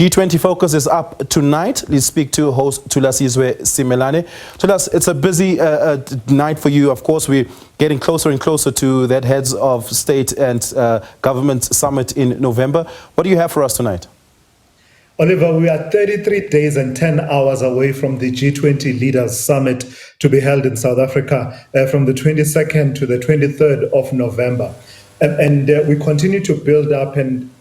G20 Focus is up tonight. Let's speak to host Thulasizwe Simelane. Thulas, it's a busy night for you. Of course, we're getting closer and closer to that Heads of State and Government Summit in November. What do you have for us tonight? Oliver, we are 33 days and 10 hours away from the G20 Leaders Summit to be held in South Africa from the 22nd to the 23rd of November. And we continue to build up and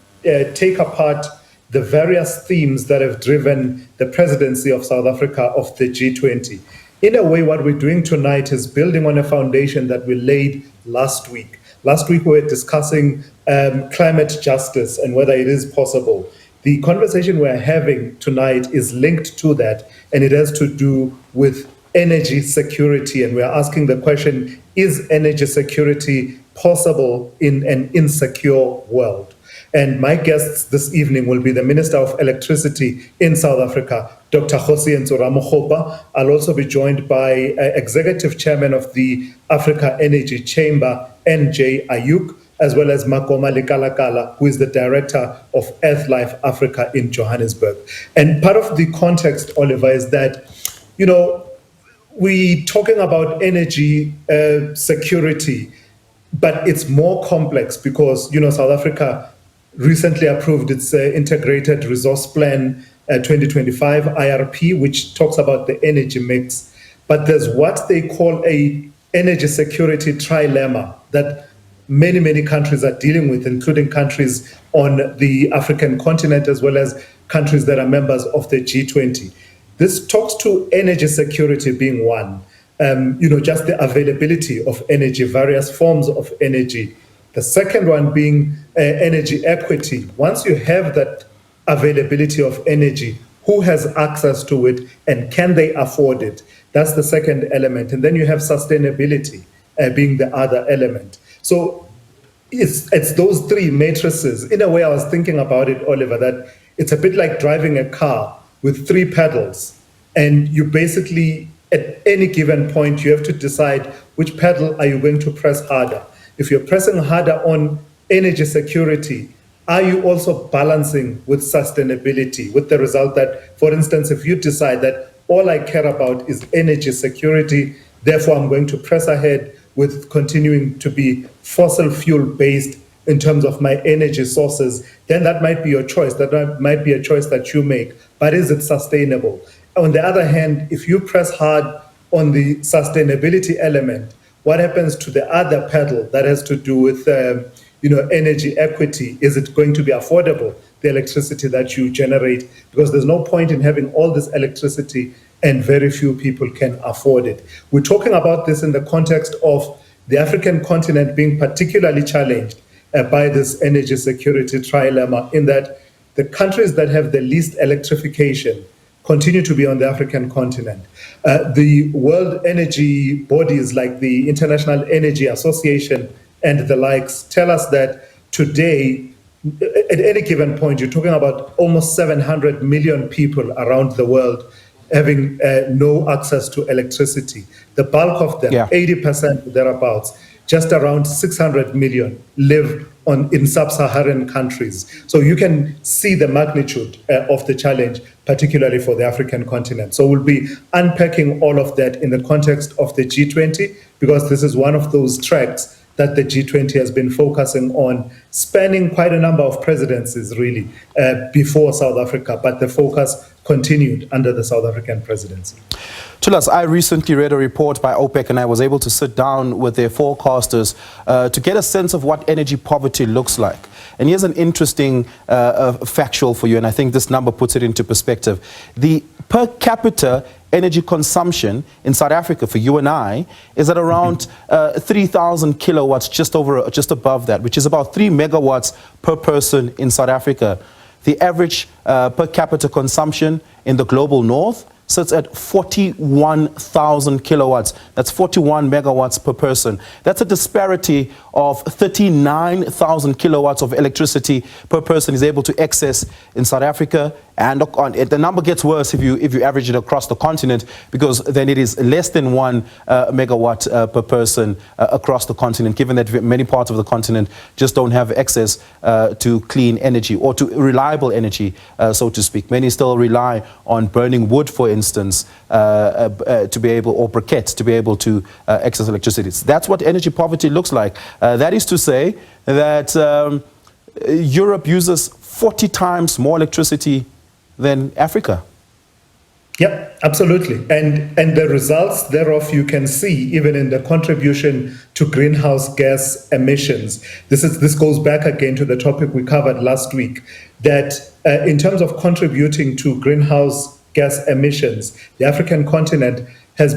take apart the various themes that have driven the presidency of South Africa of the G20. In a way, what we're doing tonight is building on a foundation that we laid last week. Last week, we were discussing climate justice and whether it is possible. The conversation we're having tonight is linked to that, and it has to do with energy security. And we're asking the question, is energy security possible in an insecure world? And my guests this evening will be the Minister of Electricity in South Africa, Dr. Thulasizwe Simelane. I'll also be joined by Executive Chairman of the Africa Energy Chamber, NJ Ayuk, as well as Makoma Lekalakala, who is the Director of Earthlife Africa in Johannesburg. And part of the context, Oliver, is that, we're talking about energy security, but it's more complex because, South Africa recently approved its Integrated Resource Plan 2025 IRP, which talks about the energy mix. But there's what they call a energy security trilemma that many countries are dealing with, including countries on the African continent, as well as countries that are members of the G20. This talks to energy security being one, just the availability of energy, various forms of energy. The second one being energy equity. Once you have that availability of energy, who has access to it and can they afford it? That's the second element. And then you have sustainability being the other element. So it's those three matrices. In a way, I was thinking about it, Oliver, that it's a bit like driving a car with three pedals. And you basically, at any given point, you have to decide which pedal are you going to press harder. If you're pressing harder on energy security, are you also balancing with sustainability, with the result that, for instance, if you decide that all I care about is energy security, therefore I'm going to press ahead with continuing to be fossil fuel based in terms of my energy sources, then that might be your choice. That might be a choice that you make. But is it sustainable? On the other hand, if you press hard on the sustainability element, what happens to the other pedal that has to do with energy equity? Is it going to be affordable, the electricity that you generate? Because there's no point in having all this electricity and very few people can afford it. We're talking about this in the context of the African continent being particularly challenged by this energy security trilemma, in that the countries that have the least electrification continue to be on the African continent. The world energy bodies like the International Energy Association and the likes tell us that today, at any given point, you're talking about almost 700 million people around the world having no access to electricity. The bulk of them, 80% thereabouts, just around 600 million live in sub-Saharan countries. So you can see the magnitude of the challenge, particularly for the African continent. So we'll be unpacking all of that in the context of the G20, because this is one of those tracks that the G20 has been focusing on, spanning quite a number of presidencies, really, before South Africa, but the focus continued under the South African presidency. Thulas, I recently read a report by OPEC, and I was able to sit down with their forecasters to get a sense of what energy poverty looks like. And here's an interesting factual for you, and I think this number puts it into perspective. The per capita energy consumption in South Africa for you and I is at around 3,000 kilowatts, just above that, which is about 3 megawatts per person in South Africa. The average per capita consumption in the global north sits at 41,000 kilowatts. That's 41 megawatts per person. That's a disparity of 39,000 kilowatts of electricity per person is able to access in South Africa And the number gets worse if you average it across the continent, because then it is less than 1 megawatt per person across the continent, given that many parts of the continent just don't have access to clean energy or to reliable energy, so to speak. Many still rely on burning wood, for instance, to be able, or briquettes, to be able to access electricity. That's what energy poverty looks like. That is to say that Europe uses 40 times more electricity than Africa. Yep, absolutely. And the results thereof you can see even in the contribution to greenhouse gas emissions. This goes back again to the topic we covered last week, that in terms of contributing to greenhouse gas emissions, the African continent has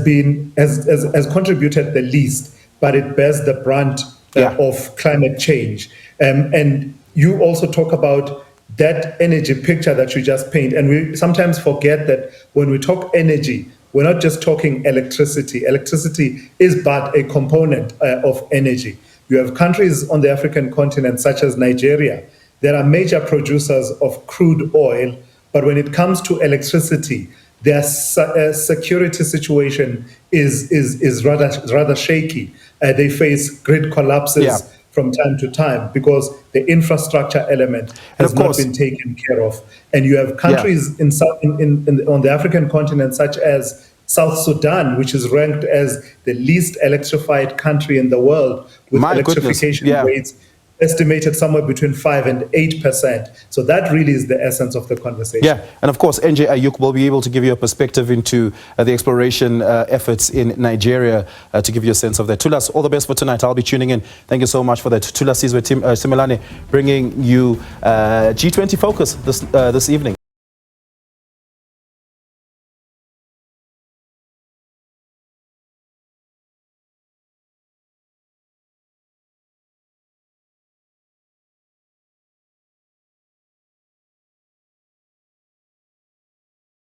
contributed the least, but it bears the brunt of climate change. And you also talk about that energy picture that you just paint. And we sometimes forget that when we talk energy, we're not just talking electricity. Electricity is but a component of energy. You have countries on the African continent, such as Nigeria, that are major producers of crude oil. But when it comes to electricity, their security situation is rather shaky. They face grid collapses from time to time because the infrastructure element has not been taken care of. And you have countries on the African continent, such as South Sudan, which is ranked as the least electrified country in the world, with electrification rates estimated somewhere between 5 and 8%. So that really is the essence of the conversation. Yeah, and of course, NJ Ayuk will be able to give you a perspective into the exploration efforts in Nigeria to give you a sense of that. Thulas, all the best for tonight. I'll be tuning in. Thank you so much for that. Thulasizwe Simelane bringing you G20 Focus this evening.